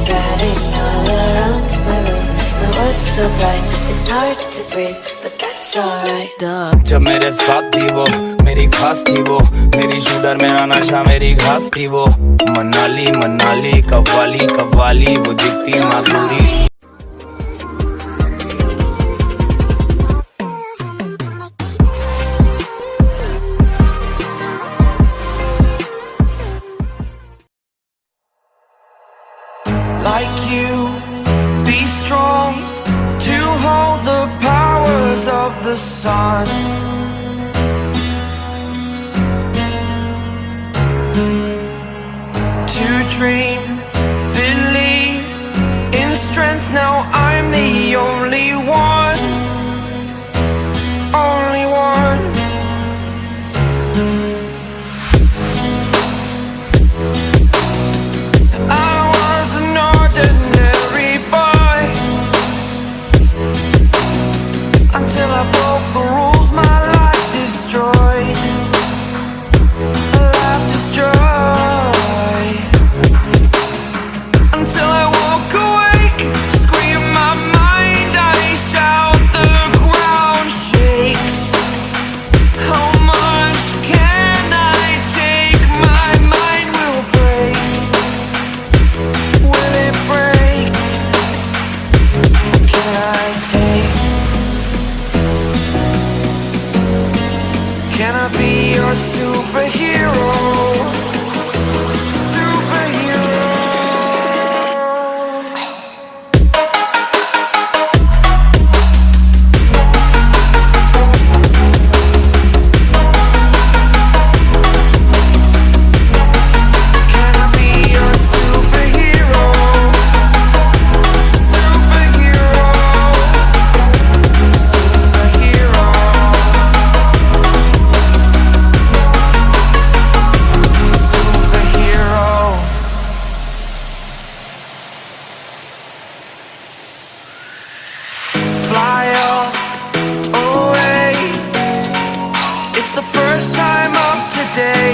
spreading all around my room. My world's so bright, it's hard to breathe, but that's alright. जब मेरे साथ थी वो, मेरी खास थी वो, मेरी शूटर मेरा नशा मेरी घास थी वो. मनाली मनाली कव्वाली कव्वाली वो दिखती माधुरी. Like you, be strong to hold the powers of the sun. To dream, believe in strength. Now I'm the only one, only one. Until I broke the rules, my life destroyed. Life destroyed. Until I woke awake, scream my mind, I shout, the ground shakes. How much can I take? My mind will break. Will it break? Can I take? Can I be your superhero? Superhero. Can I be your superhero? Superhero. Superhero. Fly away. It's the first time of today.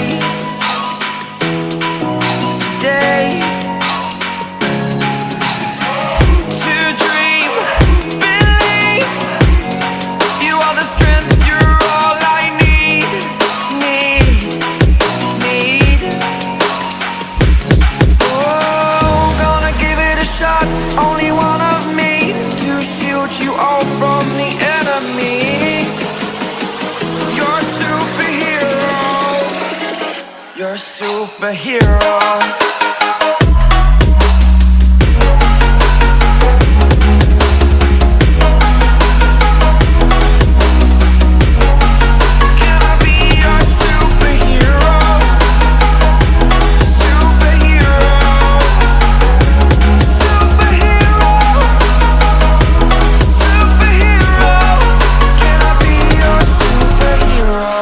Today. To dream, believe. You are the strength, you're all I need. Need. Oh, gonna give it a shot. Only one of me to shield you all from the enemy. You're a superhero. You're a superhero. Can I be your superhero? Superhero. Superhero. Superhero. Can I be your superhero?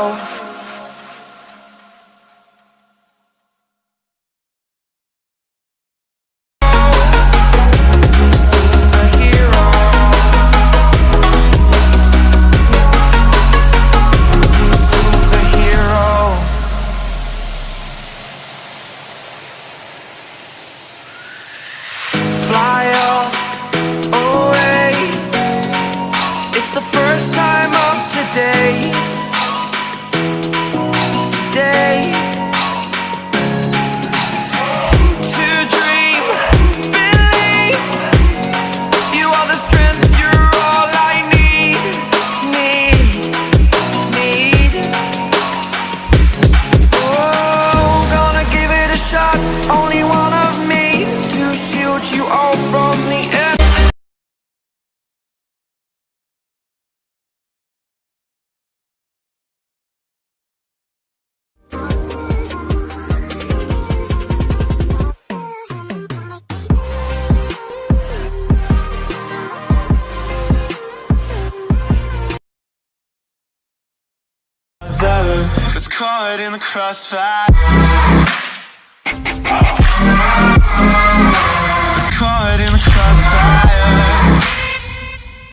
Fly away. It's the first time of today. Today. To dream, believe. You are the strength, you're all I need. Need. Oh, gonna give it a shot. Only one of me to shield you all from the enemy. Was caught in the crossfire.